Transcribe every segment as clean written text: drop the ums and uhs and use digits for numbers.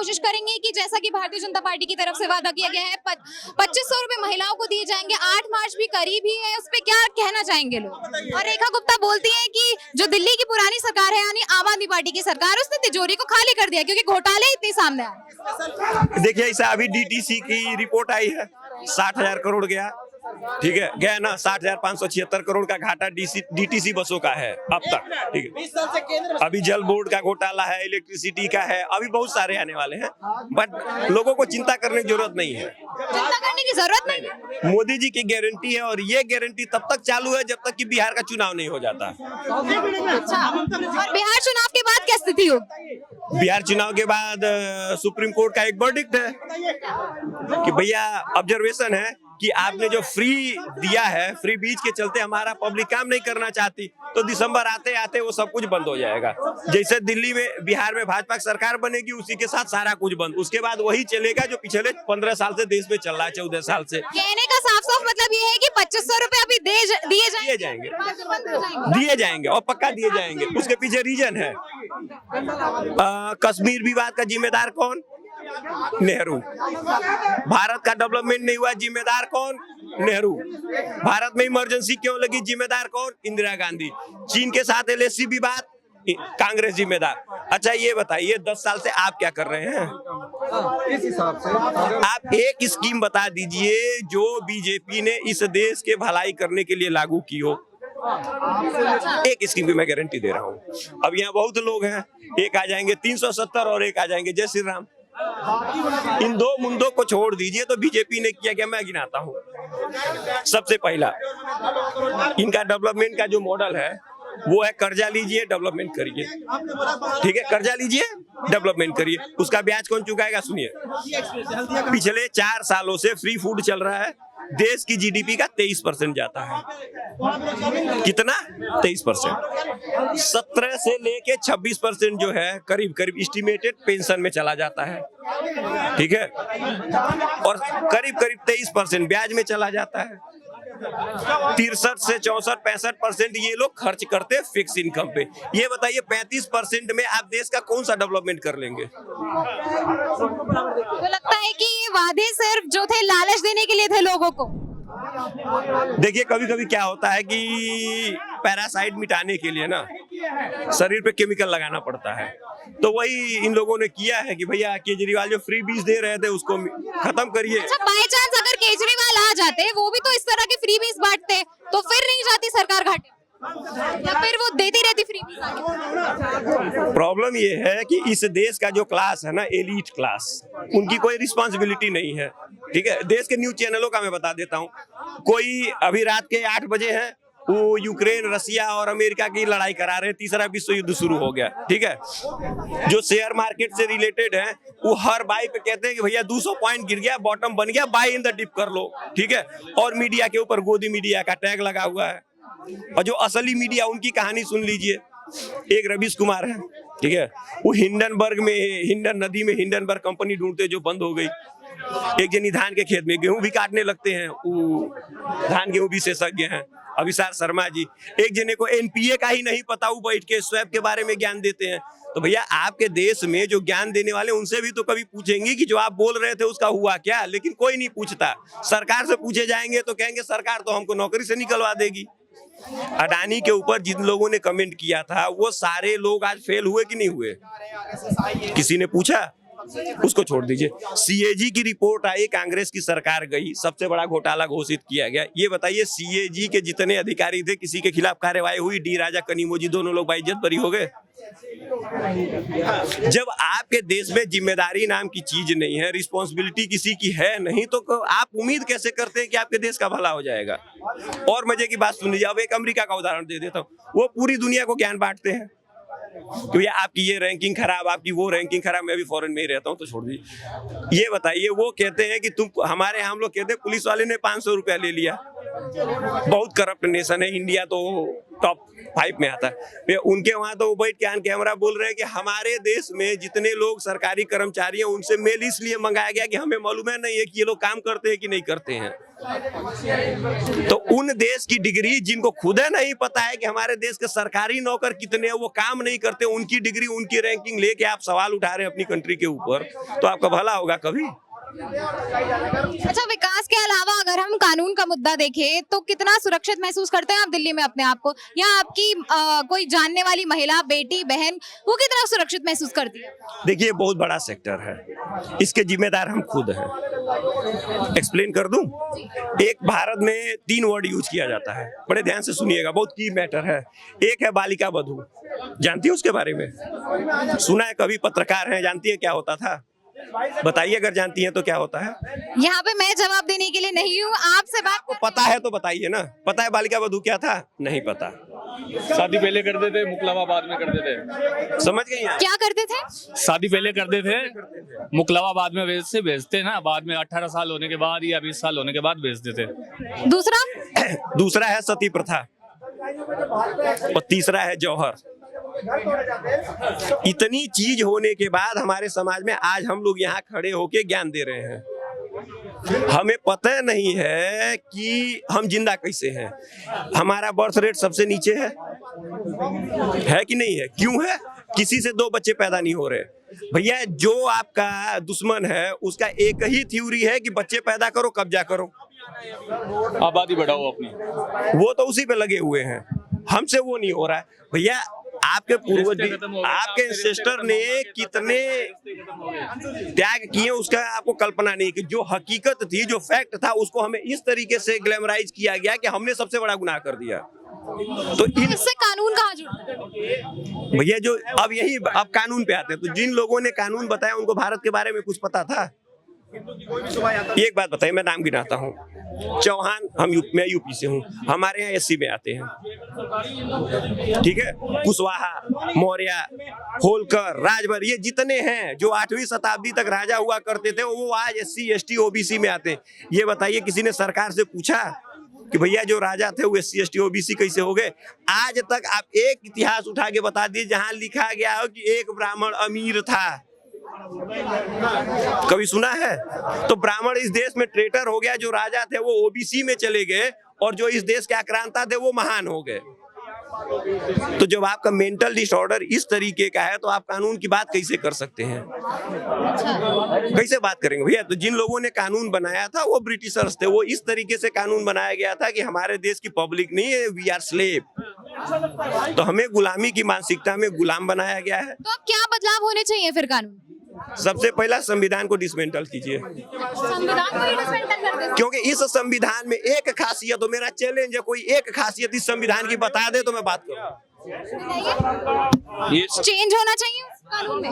कोशिश करेंगे कि जैसा कि भारतीय जनता पार्टी की तरफ से वादा किया गया है 2500 रुपए महिलाओं को दिए जाएंगे। 8 मार्च भी करीब ही है, उस पे क्या कहना चाहेंगे लोग? और रेखा गुप्ता बोलती है कि जो दिल्ली की पुरानी सरकार है यानी आम आदमी पार्टी की सरकार, उसने तिजोरी को खाली कर दिया क्योंकि घोटाले इतने सामने आए। देखिए ऐसा अभी डीटीसी की रिपोर्ट आई है, 60,000 करोड़ गया, ठीक है, गया ना, 60,576 करोड़ का घाटा डीटीसी बसों का है अब तक, ठीक है। अभी जल बोर्ड का घोटाला है, इलेक्ट्रिसिटी का है, अभी बहुत सारे आने वाले हैं, बट लोगों को चिंता करने की जरूरत नहीं है। चिंता करने की जरूरत नहीं है। मोदी जी की गारंटी है और ये गारंटी तब तक चालू है जब तक कि बिहार का चुनाव नहीं हो जाता। अच्छा, और बिहार चुनाव के बाद क्या स्थिति होगी? बिहार चुनाव के बाद सुप्रीम कोर्ट का एक वर्डिक्ट है कि भैया ऑब्जर्वेशन है कि आपने जो फ्री दिया है, फ्री बीज के चलते हमारा पब्लिक काम नहीं करना चाहती, तो दिसंबर आते आते वो सब कुछ बंद हो जाएगा। जैसे दिल्ली में, बिहार में भाजपा की सरकार बनेगी, उसी के साथ सारा कुछ बंद। उसके बाद वही चलेगा जो पिछले 15 साल से देश में चल रहा है, 14 साल से। कहने का साफ साफ मतलब ये है कि 2500 रुपए अभी दिए जाएंगे और पक्का दिए जाएंगे। उसके पीछे रीजन है, कश्मीर विवाद का जिम्मेदार कौन? नेहरू। भारत का डेवलपमेंट नहीं हुआ, जिम्मेदार कौन? नेहरू। भारत में इमरजेंसी क्यों लगी, जिम्मेदार कौन? इंदिरा गांधी। चीन के साथ एलएसी विवाद, कांग्रेस जिम्मेदार। अच्छा ये बताइए 10 साल से आप क्या कर रहे हैं? इस हिसाब से आप एक स्कीम बता दीजिए जो बीजेपी ने इस देश के भलाई करने के लिए लागू की हो। एक स्कीम की मैं गारंटी दे रहा हूँ। अब यहाँ बहुत लोग हैं, एक आ जाएंगे 370 और एक आ जाएंगे जय श्री राम। इन दो मुद्दों को छोड़ दीजिए तो बीजेपी ने किया क्या, मैं गिनाता हूँ। सबसे पहला, इनका डेवलपमेंट का जो मॉडल है वो है कर्जा लीजिए डेवलपमेंट करिए, ठीक है, कर्जा लीजिए डेवलपमेंट करिए। उसका ब्याज कौन चुकाएगा? सुनिए, पिछले 4 सालों से फ्री फूड चल रहा है, देश की जीडीपी का 23% जाता है। कितना? 23%। 17 से लेके 26% जो है करीब करीब एस्टिमेटेड पेंशन में चला जाता है, ठीक है, और करीब करीब 23% ब्याज में चला जाता है। 63 से 64, 65% ये लोग खर्च करते हैं फिक्स इनकम पे। ये बताइए 35% में आप देश का कौन सा डेवलपमेंट कर लेंगे? तो लगता है कि ये वादे सिर्फ जो थे लालच देने के लिए थे लोगों को। देखिए कभी कभी क्या होता है कि पैरासाइट मिटाने के लिए ना शरीर पे केमिकल लगाना पड़ता है, तो वही इन लोगों ने किया है कि भैया केजरीवाल जो फ्री बीज दे रहे थे उसको खत्म करिए। अच्छा, बाय चांस अगर केजरीवाल आ जाते, वो भी तो इस तरह के फ्री बीज बांटते, तो फिर नहीं जाती सरकार घाटे, या फिर वो देती रहती फ्री बीज आगे? प्रॉब्लम ये है कि इस देश का जो क्लास है ना, एलीट क्लास, उनकी कोई रिस्पॉन्सिबिलिटी नहीं है, ठीक है। देश के न्यूज चैनलों का मैं बता देता हूँ, कोई अभी रात के 8 बजे है, वो यूक्रेन, रसिया और अमेरिका की लड़ाई करा रहे हैं, तीसरा विश्व युद्ध शुरू हो गया, ठीक है। जो शेयर मार्केट से रिलेटेड है वो हर बाई पे कहते हैं कि भैया 200 पॉइंट गिर गया, बॉटम बन गया, बाई इन द डिप कर लो, ठीक है। और मीडिया के ऊपर गोदी मीडिया का टैग लगा हुआ है, और जो असली मीडिया उनकी कहानी सुन लीजिए। एक रवीश कुमार है, ठीक है, वो हिंडनबर्ग में, हिंडन नदी में हिंडनबर्ग कंपनी ढूंढते जो बंद हो गई। एक जनी धान के खेत में गेहूं भी काटने लगते हैं, वो धान गेहूं विशेषज्ञ हैं, अभिसार शर्मा जी। एक जने को एनपीए का ही नहीं पता, वो बैठ के स्वैप के बारे में ज्ञान देते हैं। तो भैया आपके देश में जो ज्ञान देने वाले, उनसे भी तो कभी पूछेंगे कि जो आप बोल रहे थे उसका हुआ क्या, लेकिन कोई नहीं पूछता। सरकार से पूछे जाएंगे तो कहेंगे सरकार तो हमको नौकरी से निकलवा देगी। अडानी के ऊपर जिन लोगों ने कमेंट किया था वो सारे लोग आज फेल हुए कि नहीं हुए? किसी ने पूछा? उसको छोड़ दीजिए। सीएजी की रिपोर्ट आई, कांग्रेस की सरकार गई, सबसे बड़ा घोटाला घोषित किया गया। ये बताइए सीएजी के जितने अधिकारी थे किसी के खिलाफ कार्रवाई हुई? डी राजा, कनिमोजी दोनों लोग बाइज्जत बरी हो गए। जब आपके देश में जिम्मेदारी नाम की चीज नहीं है, रिस्पॉन्सिबिलिटी किसी की है नहीं, तो आप उम्मीद कैसे करते हैं कि आपके देश का भला हो जाएगा? और मजे की बात सुन लीजिए, अब एक अमेरिका का उदाहरण दे देता हूँ। वो पूरी दुनिया को ज्ञान बांटते हैं तो भैया आपकी ये रैंकिंग खराब, आपकी वो रैंकिंग खराब, मैं भी फॉरेन में ही रहता हूँ तो छोड़ दीजिए। ये बताइए, वो कहते हैं कि तुम, हमारे हम लोग कहते हैं पुलिस वाले ने 500 रुपया ले लिया, बहुत करप्ट नेशन है इंडिया, तो टॉप 5 में आता है। उनके वहां तो वो बैठ के ऑन कैमरा बोल रहे हैं कि हमारे देश में जितने लोग सरकारी कर्मचारी हैं उनसे मेल इसलिए मंगाया गया कि हमें मालूम है नहीं है कि ये लोग काम करते हैं कि नहीं करते हैं। तो उन देश की डिग्री जिनको खुद नहीं पता है कि हमारे देश के सरकारी नौकर कितने हैं, वो काम नहीं करते, उनकी डिग्री उनकी रैंकिंग लेके आप सवाल उठा रहे हैं अपनी कंट्री के ऊपर, तो आपका भला होगा कभी? अच्छा, विकास के अलावा अगर हम कानून का मुद्दा देखें तो कितना सुरक्षित महसूस करते हैं आप दिल्ली में अपने आप को, या आपकी कोई जानने वाली महिला, बेटी, बहन, वो कितना सुरक्षित महसूस करती है? देखिए, बहुत बड़ा सेक्टर है, इसके जिम्मेदार हम खुद हैं। एक्सप्लेन कर दूं? एक भारत में 3 वर्ड यूज किया जाता है, बड़े ध्यान से सुनिएगा, बहुत की मैटर है। एक है बालिका वधू, जानती है उसके बारे में? सुना है कभी? पत्रकार हैं, जानती है क्या होता था? बताइए अगर जानती हैं तो क्या होता है। यहाँ पे मैं जवाब देने के लिए नहीं हूँ, आपसे बात आपको पता है तो बताइए ना। पता है बालिका वधू क्या था? नहीं पता। शादी पहले करते थे, मुकलावा बाद में करते थे। समझ गई आप? क्या करते थे? शादी पहले करते थे, मुकलावा बाद में भेजते ना, बाद में 18 साल होने के बाद या 20 साल होने के बाद भेज देते। दूसरा है सती प्रथा, और तीसरा है जौहर। इतनी चीज होने के बाद हमारे समाज में आज हम लोग यहाँ खड़े होके ज्ञान दे रहे हैं। हमें पता नहीं है कि हम जिंदा कैसे हैं। हमारा बर्थ रेट सबसे नीचे है कि नहीं है? क्यों है? किसी से 2 बच्चे पैदा नहीं हो रहे। भैया, जो आपका दुश्मन है उसका एक ही थ्योरी है कि बच्चे पैदा करो, कब्जा करो, आबादी बढ़ाओ अपनी। वो तो उसी पे लगे हुए हैं। हमसे वो नहीं हो रहा है। भैया, आपके पूर्वज, आपके एंसेस्टर ने कितने त्याग किए उसका आपको कल्पना नहीं। कि जो हकीकत थी, जो फैक्ट था, उसको हमें इस तरीके से ग्लैमराइज किया गया कि हमने सबसे बड़ा गुनाह कर दिया। तो इससे कानून कहाँ जुड़ा? भैया, जो अब कानून पे आते हैं, तो जिन लोगों ने कानून बताया उनको भारत के बारे में कुछ पता था? एक बात बताइए, मैं नाम गिनाता हूँ। चौहान, मैं यूपी से हूँ, हमारे यहाँ SC में आते हैं, ठीक है? कुशवाहा, मौर्य, होलकर, राजभर, ये जितने हैं जो 8वीं शताब्दी तक राजा हुआ करते थे, वो आज SC, ST, OBC में आते हैं। ये बताइए, किसी ने सरकार से पूछा कि भैया जो राजा थे वो SC, ST, OBC कैसे हो गए? आज तक आप एक इतिहास उठा के बता दिए जहां लिखा गया हो कि एक ब्राह्मण अमीर था। कभी सुना है? तो ब्राह्मण इस देश में ट्रेटर हो गया, जो राजा थे वो OBC में चले गए, और जो इस देश के आक्रांता थे वो महान हो गए। तो जब आपका मेंटल डिसऑर्डर इस तरीके का है तो आप कानून की बात कैसे कर सकते हैं? कैसे बात करेंगे भैया? तो जिन लोगों ने कानून बनाया था वो ब्रिटिशर्स थे। वो इस तरीके से कानून बनाया गया था कि हमारे देश की पब्लिक नहीं है, वी आर स्लेव। तो हमें गुलामी की मानसिकता में गुलाम बनाया गया है। तो अब क्या बदलाव होने चाहिए फिर कानून? सबसे पहला संविधान को डिसमेंटल कीजिए, संविधान को ही डिसमेंटल कर दें। क्योंकि इस संविधान में एक खासियत हो, मेरा चैलेंज है, कोई एक खासियत इस संविधान की बता दे तो मैं बात करूं। ये चेंज होना चाहिए उस कानून में।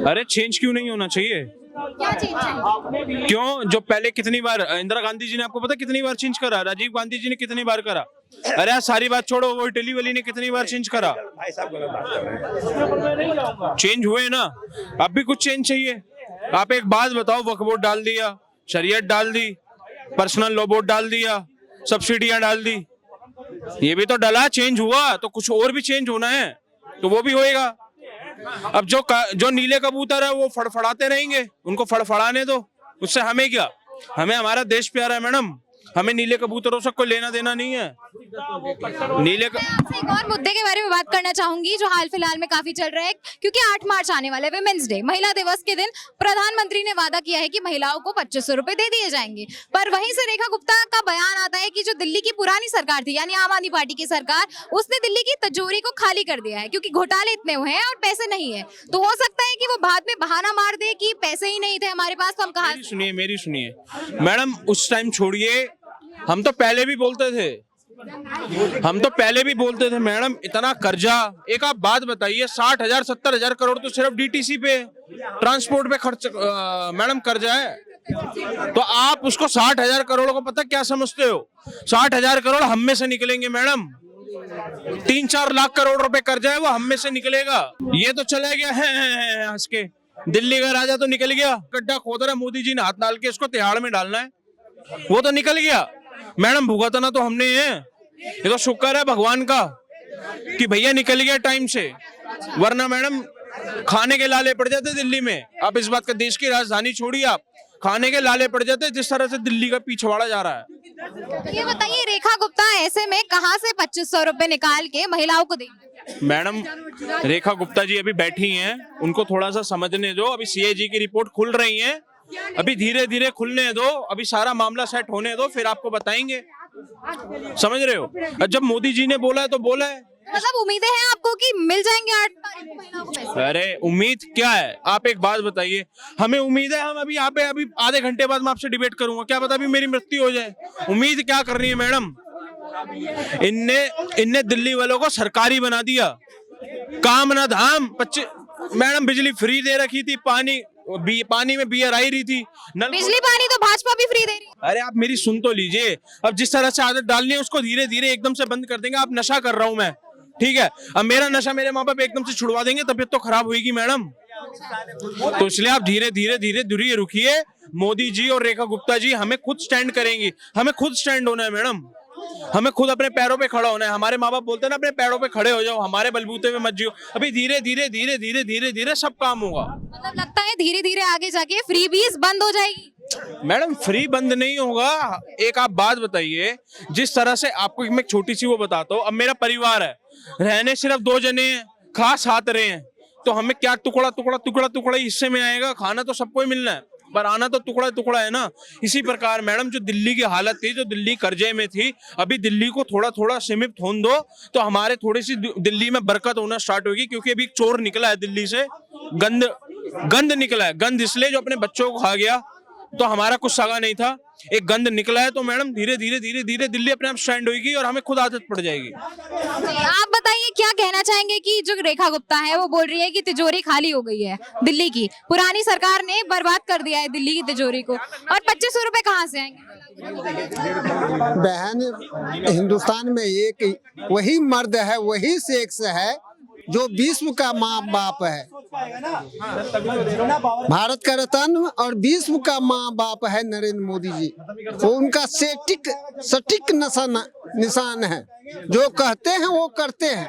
अरे चेंज क्यों नहीं होना चाहिए? क्या चेंज चाहिए? क्यों? जो पहले कितनी बार इंदिरा गांधी जी ने, आपको पता कितनी बार चेंज करा? राजीव गांधी जी ने कितनी बार करा? अरे यार सारी बात छोड़ो, वो इटली वाली ने कितनी बार चेंज करा? भाई साहब गलत बात कर रहे हैं। चेंज हुए ना, अब भी कुछ चेंज चाहिए। आप एक बात बताओ, वक्फ बोर्ड डाल दिया, शरीयत डाल दी, पर्सनल लॉ बोर्ड डाल दिया, सब्सिडियां डाल दी, ये भी तो डला, चेंज हुआ। तो कुछ और भी चेंज होना है तो वो भी होएगा। अब जो नीले कबूतर है वो फड़फड़ाते रहेंगे, उनको फड़फड़ाने दो, उससे हमें क्या? हमें हमारा देश प्यारा है मैडम, हमें नीले कबूतरों से कोई लेना देना नहीं है। नीले मैं आपसे एक और मुद्दे के बारे में बात करना चाहूंगी जो हाल फिलहाल में काफी चल रहा है, क्योंकि 8 मार्च आने वाला है, विमेंस डे, महिला दिवस के दिन प्रधानमंत्री ने वादा किया है कि महिलाओं को 2500 रुपए दे दिए जाएंगे। पर वहीं से रेखा गुप्ता का बयान आता है कि जो दिल्ली की पुरानी सरकार थी, यानी आम आदमी पार्टी की सरकार, उसने दिल्ली की तिजोरी को खाली कर दिया है क्योंकि घोटाले इतने हुए हैं और पैसे नहीं है। तो हो सकता है कि वो बाद में बहाना मार दे कि पैसे ही नहीं थे हमारे पास, तो हम कहा। मेरी सुनिए मैडम, उस टाइम छोड़िए, हम तो पहले भी बोलते थे, मैडम, इतना कर्जा। एक आप बात बताइए, 60,000 70,000 करोड़ तो सिर्फ DTC पे, ट्रांसपोर्ट पे खर्च मैडम कर्जा है। तो आप उसको 60,000 करोड़ को पता क्या समझते हो? 60,000 करोड़ हम में से निकलेंगे मैडम। 3-4 लाख करोड़ रुपए कर्जा है, वो हम में से निकलेगा। ये तो चला गया है हंस के, दिल्ली का राजा तो निकल गया, गड्ढा खोद रहा मोदी जी ने हाथ डाल के, इसको तिहाड़ में डालना है, वो तो निकल गया। मैडम भुगतना तो हमने है, ये तो शुक्र है भगवान का कि भैया निकल गया टाइम से, वरना मैडम खाने के लाले पड़ जाते दिल्ली में। आप इस बात का, देश की राजधानी छोड़िए, आप खाने के लाले पड़ जाते जिस तरह से दिल्ली का पिछवाड़ा जा रहा है। ये बताइए रेखा गुप्ता ऐसे में कहाँ से 2500 रुपए निकाल के महिलाओं को देंगे? मैडम रेखा गुप्ता जी अभी बैठी हैं, उनको थोड़ा सा समझने दो। अभी सीएजी की रिपोर्ट खुल रही है, अभी धीरे धीरे खुलने दो, अभी सारा मामला सेट होने दो, फिर आपको बताएंगे। समझ रहे हो? जब मोदी जी ने बोला है तो बोला है। मतलब उम्मीदें हैं आपको कि मिल जाएंगे 8 तारीख को महिलाओं को पैसे? अरे उम्मीद क्या है, आप एक बात बताइए। हमें उम्मीद है, हम अभी यहाँ पे अभी आधे घंटे बाद मैं आपसे डिबेट करूंगा, क्या पता अभी मेरी मृत्यु हो जाए। उम्मीद क्या कर रही है मैडम? इनने दिल्ली वालों को सरकारी बना दिया, काम ना धाम। 25 मैडम बिजली फ्री दे रखी थी, पानी में बियर आई रही थी, बिजली पानी तो भाजपा भी फ्री दे रही है। अरे आप मेरी सुन तो लीजिए। अब जिस तरह से आदत डालनी है उसको धीरे धीरे एकदम से बंद कर देंगे। आप नशा कर रहा हूं मैं, ठीक है, अब मेरा नशा मेरे माँ बाप एकदम से छुड़वा देंगे, तबीयत तो खराब होगी मैडम। तो इसलिए आप धीरे धीरे धीरे धीरे रुकिए। मोदी जी और रेखा गुप्ता जी हमें खुद स्टैंड करेंगी, हमें खुद स्टैंड होना है मैडम, हमें खुद अपने पैरों पे खड़ा होना है। हमारे माँ बाप बोलते हैं ना, अपने पैरों पे खड़े हो जाओ, हमारे बलबूते पे मत जियो। अभी धीरे धीरे धीरे धीरे धीरे धीरे सब काम होगा। मतलब लगता है धीरे धीरे आगे जाके फ्री बीज बंद हो जाएगी। मैडम फ्री बंद नहीं होगा। एक आप बात बताइए, जिस तरह से आपको मैं एक छोटी सी वो बताता हूँ। अब मेरा परिवार है, रहने सिर्फ 2 जने हैं, खा साथ रहे हैं, तो हमें क्या टुकड़ा टुकड़ा टुकड़ा टुकड़ा हिस्से में आएगा? खाना तो सबको ही मिलना है, पर आना तो टुकड़ा टुकड़ा है ना। इसी प्रकार मैडम जो दिल्ली की हालत थी, जो दिल्ली कर्जे में थी, अभी दिल्ली को थोड़ा थोड़ा सीमित होने दो, तो हमारे थोड़ी सी दिल्ली में बरकत होना स्टार्ट होगी। क्योंकि अभी एक चोर निकला है दिल्ली से, गंद निकला है। गंद इसलिए जो अपने बच्चों को खा गया, तो हमारा कुछ सगा नहीं था, एक गंद निकला है। तो मैडम धीरे धीरे धीरे धीरे दिल्ली अपने आप स्टैंड होगी और हमें खुद आदत पड़ जाएगी। आप बताइए क्या कहना चाहेंगे कि जो रेखा गुप्ता है वो बोल रही है कि तिजोरी खाली हो गई है दिल्ली की, पुरानी सरकार ने बर्बाद कर दिया है दिल्ली की तिजोरी को, और 2500 रुपए कहाँ से आएंगे? बहन, हिंदुस्तान में एक वही मर्द है, वही सेक्स है जो विश्व का माँ बाप है। भारत का रत्न और विश्व का माँ बाप है नरेंद्र मोदी जी। वो उनका सटीक निशान है, जो कहते हैं वो करते हैं।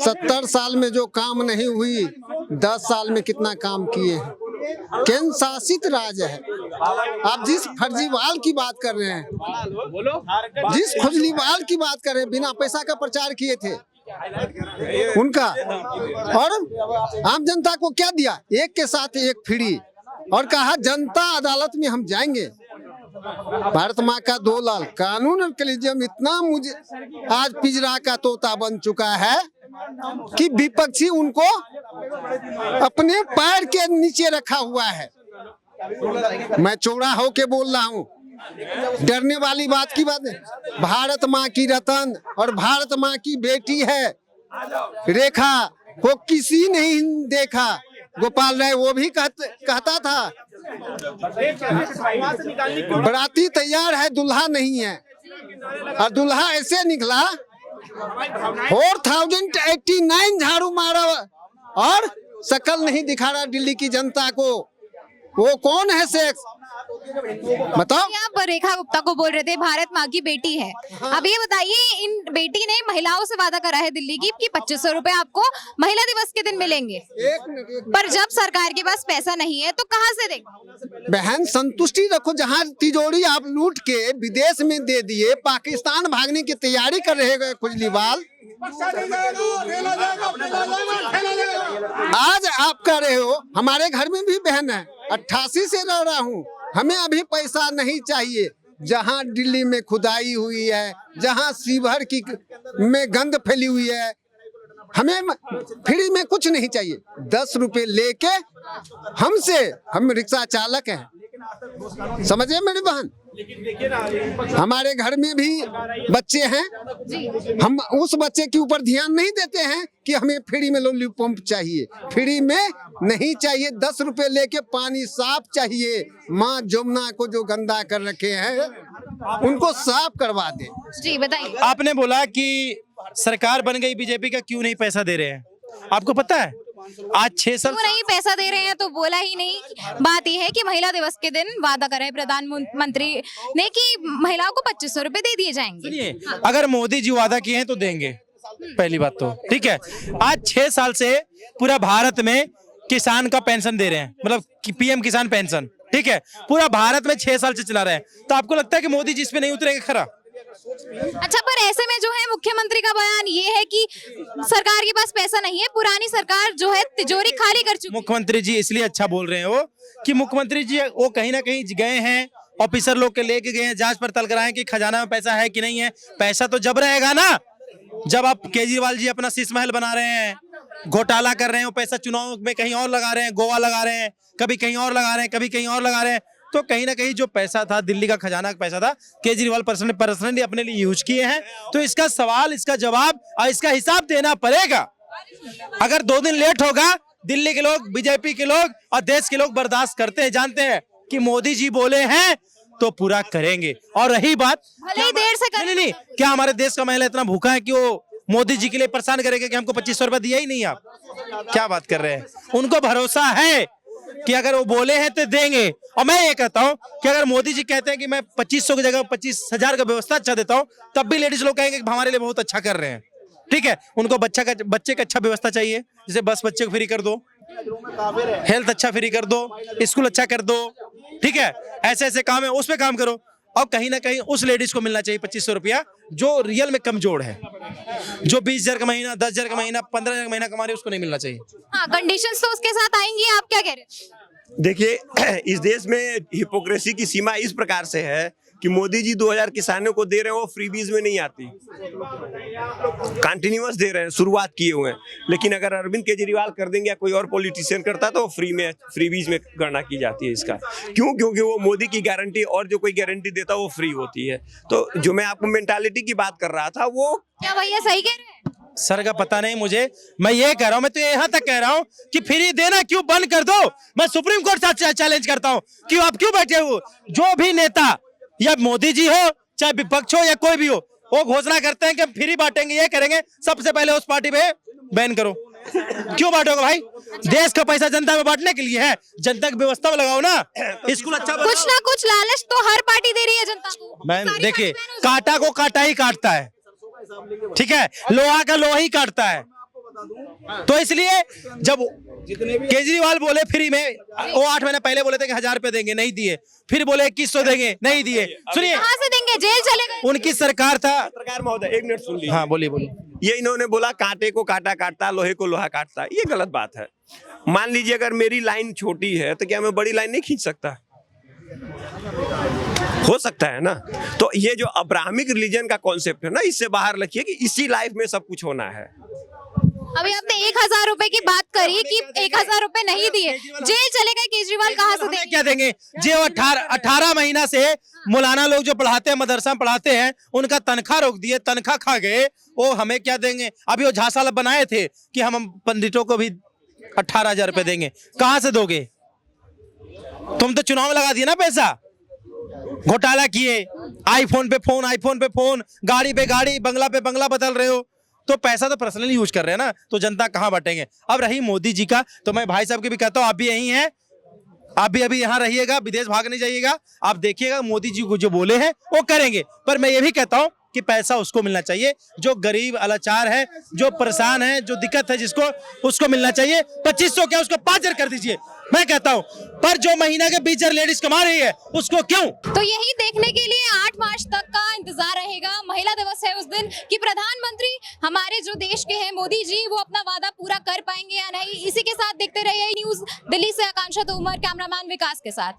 70 साल में जो काम नहीं हुई, 10 साल में कितना काम किए हैं। केंद्र शासित राज्य है। आप जिस फर्जीवाल की बात कर रहे हैं, जिस खुजलीवाल की बात कर रहे हैं, बिना पैसा का प्रचार किए थे उनका, और आम जनता को क्या दिया? एक के साथ एक फ्री, और कहा जनता अदालत में हम जाएंगे। भारत माँ का 2 लाल कानून और कलेजियम इतना मुझे आज पिंजरा का तोता बन चुका है कि विपक्षी उनको अपने पैर के नीचे रखा हुआ है। मैं चौड़ा होके बोल रहा हूँ, डरने वाली बात की बात है। भारत माँ की रतन और भारत माँ की बेटी है रेखा, को किसी नहीं देखा। गोपाल राय वो भी कहता था बराती तैयार है, दुल्हा नहीं है, और दुल्हा ऐसे निकला 4089 झाड़ू मारा और शकल नहीं दिखा रहा दिल्ली की जनता को। वो कौन है सेक्स? बताओ। आप रेखा गुप्ता को बोल रहे थे भारत माँ की बेटी है। अब ये बताइए, इन बेटी ने महिलाओं से वादा करा है दिल्ली की कि 2500 रुपए आपको महिला दिवस के दिन मिलेंगे, पर जब सरकार के पास पैसा नहीं है तो कहाँ से देंगे? बहन संतुष्टि रखो। जहाँ तिजोरी आप लूट के विदेश में दे दिए, पाकिस्तान भागने की तैयारी कर रहे खुजलीवाल, आज आप कह रहे हो। हमारे घर में भी बहन है, 88 से रह रहा हूँ, हमें अभी पैसा नहीं चाहिए। जहाँ दिल्ली में खुदाई हुई है, जहाँ सीवर की में गंद फैली हुई है, हमें फ्री में कुछ नहीं चाहिए। 10 रुपए लेके हमसे, हम रिक्शा चालक हैं, समझे मेरी बहन। हमारे घर में भी बच्चे हैं, हम उस बच्चे के ऊपर ध्यान नहीं देते हैं कि हमें फ्री में लॉलीपॉप चाहिए। फ्री में नहीं चाहिए, 10 रुपए लेके पानी साफ चाहिए। माँ जमुना को जो गंदा कर रखे हैं उनको साफ करवा दे। जी बताइए। आपने बोला कि सरकार बन गई बीजेपी का, क्यों नहीं पैसा दे रहे हैं? आपको पता है आज 6 साल क्यों नहीं पैसा दे रहे हैं तो बोला ही नहीं। बात यह है कि महिला दिवस के दिन वादा करे प्रधानमंत्री ने कि महिलाओं को 2500 रुपए दे दिए जाएंगे। सुनिए, अगर मोदी जी वादा किए हैं तो देंगे, पहली बात तो ठीक है। आज 6 साल से पूरा भारत में किसान का पेंशन दे रहे हैं, मतलब पीएम किसान पेंशन, ठीक है, पूरा भारत में 6 साल से चला रहे हैं। तो आपको लगता है कि मोदी जी इस पे नहीं उतरेंगे खरा? अच्छा, पर ऐसे में जो है मुख्यमंत्री का बयान ये है कि सरकार के पास पैसा नहीं है, पुरानी सरकार जो है तिजोरी खाली कर चुकी है। मुख्यमंत्री जी इसलिए अच्छा बोल रहे हैं वो कि मुख्यमंत्री जी वो कहीं ना कहीं गए हैं, ऑफिसर लोग के लेके गए हैं, जांच पड़ताल कराएं कि खजाना में पैसा है कि नहीं है। पैसा तो जब रहेगा ना, जब आप केजरीवाल जी अपना शीश महल बना रहे हैं, घोटाला कर रहे हैं, वो पैसा चुनाव में कहीं और लगा रहे हैं, गोवा लगा रहे हैं, कभी कहीं और लगा रहे हैं, कभी कहीं और लगा रहे हैं, तो कहीं ना कहीं जो पैसा था, दिल्ली का खजाना का पैसा था, केजरीवाल पर्सनली अपने लिए यूज किए हैं। तो इसका सवाल, इसका जवाब और इसका हिसाब देना पड़ेगा। अगर 2 दिन लेट होगा, दिल्ली के लोग, बीजेपी के लोग और देश के लोग बर्दाश्त करते हैं, जानते हैं कि मोदी जी बोले हैं तो पूरा करेंगे। और रही बात, भले ही देर से करें। नहीं, क्या हमारे देश का महिला इतना भूखा है कि वो मोदी जी के लिए परेशान करेगा कि हमको 2500 रुपए दिया ही नहीं? आप क्या बात कर रहे हैं? उनको भरोसा है कि अगर वो बोले हैं तो देंगे। और मैं ये कहता हूं कि अगर मोदी जी कहते हैं कि मैं 2500 की जगह 25,000 का व्यवस्था अच्छा देता हूं, तब भी लेडीज लोग कहेंगे कि हमारे लिए बहुत अच्छा कर रहे हैं, ठीक है। उनको बच्चे का अच्छा व्यवस्था चाहिए, जैसे बस बच्चे को फ्री कर दो, हेल्थ अच्छा फ्री कर दो, स्कूल अच्छा कर दो, ठीक है। ऐसे ऐसे काम है, उस पे काम करो। और कहीं ना कहीं उस लेडीज को मिलना चाहिए 2500 रुपया जो रियल में कमजोर है, जो 20,000 का महीना, 10,000 का महीना, 15,000 का महीना कमा रही है, उसको नहीं मिलना चाहिए। हाँ, कंडीशंस तो उसके साथ आएंगी। आप क्या कह रहे हैं? देखिए, इस देश में हिपोक्रेसी की सीमा इस प्रकार से है कि मोदी जी 2000 किसानों को दे रहे हैं, वो फ्रीबीज में नहीं आती, कंटिन्यूअस दे रहे हैं, शुरुआत किए हुए हैं। लेकिन अगर अरविंद केजरीवाल कर देंगे या कोई और पॉलिटिशियन करता तो फ्रीबीज में गणना की जाती है इसका। क्यों? क्योंकि वो मोदी की गारंटी और जो कोई गारंटी देता है वो फ्री होती है। तो जो मैं आपको मेंटालिटी की बात कर रहा था, वो क्या भैया सही कह रहे हैं? सर का पता नहीं मुझे, मैं ये कह रहा हूं, मैं तो यहाँ तक कह रहा हूं कि फ्री देना क्यों बंद कर दो। मैं सुप्रीम कोर्ट से चैलेंज करता हूं कि आप क्यों बैठे हो? जो भी नेता, या मोदी जी हो चाहे विपक्ष हो या कोई भी हो, वो घोषणा करते हैं कि हम फ्री बांटेंगे, ये करेंगे, सबसे पहले उस पार्टी पे बैन करो। क्यों बांटोगे भाई? देश का पैसा जनता में बांटने के लिए है, जनता की व्यवस्था में लगाओ ना। स्कूल अच्छा बनाओ। कुछ ना कुछ लालच तो हर पार्टी दे रही है जनता को। मैं सारी देखिए, पार्टी बहनों कांटा को कांटा ही काटता है, ठीक है, लोहा का लोहा ही काटता है। तो इसलिए जब केजरीवाल बोले फ्री में, वो 8 महीने पहले बोले थे कि 1000 रुपए देंगे, नहीं दिए। फिर बोले 2100 देंगे, नहीं दिए। सुनिए, कहाँ से देंगे? जेल चले गए। उनकी सरकार था। पत्रकार महोदय, 1 मिनट सुन लीजिए। हाँ बोलिए बोलिए। ये इन्होंने बोला कांटे को कांटा काटता, लोहे को लोहा काटता, ये गलत बात है। मान लीजिए अगर मेरी लाइन छोटी है तो क्या मैं बड़ी लाइन नहीं खींच सकता? हो सकता है ना। तो ये जो अब्राहमिक रिलीजन का कॉन्सेप्ट है ना, इससे बाहर रखिए कि इसी लाइफ में सब कुछ होना है। अभी आपने 1000 रुपए की बात करी कि 1000 रुपए नहीं दिए, जेल चले गए केजरीवाल, कहाँ से देंगे? क्या देंगे? जो 18 महीना से मौलाना लोग जो पढ़ाते हैं, मदरसा में पढ़ाते हैं, उनका तनख्वाह रोक दिए, तनख्वाह खा गए, वो हमें क्या देंगे? अभी वो झांसा बनाए थे कि हम पंडितों को भी 18,000 रुपए देंगे, कहाँ से दोगे? तुम तो चुनाव में लगा दिए ना पैसा, घोटाला किए, आईफोन पे फोन, गाड़ी पे गाड़ी, बंगला पे बंगला बदल रहे हो, तो पैसा तो पर्सनली यूज कर रहे हैं ना, तो जनता कहाँ बांटेंगे? अब रही मोदी जी का, तो मैं भाई साहब के भी कहता हूँ, आप भी यही हैं, आप भी अभी यहाँ रहिएगा, विदेश भाग नहीं जाइएगा, आप देखिएगा मोदी जी को जो बोले हैं वो करेंगे। पर मैं ये भी कहता हूँ कि पैसा उसको मिलना चाहिए जो गरीब अलाचार है, जो परेशान है, जो दिक्कत है जिसको, उसको मिलना चाहिए। 2500 क्या, उसको 5,000 कर दीजिए, मैं कहता हूँ। पर जो महीना के 20,000 लेडीज कमा रही है उसको क्यों? तो यही देखने के लिए 8 मार्च तक का इंतजार रहेगा। महिला दिवस है उस दिन कि प्रधानमंत्री हमारे जो देश के हैं मोदी जी, वो अपना वादा पूरा कर पाएंगे या नहीं। इसी के साथ देखते रहिए न्यूज दिल्ली से आकांक्षा तोमर, कैमरामैन विकास के साथ।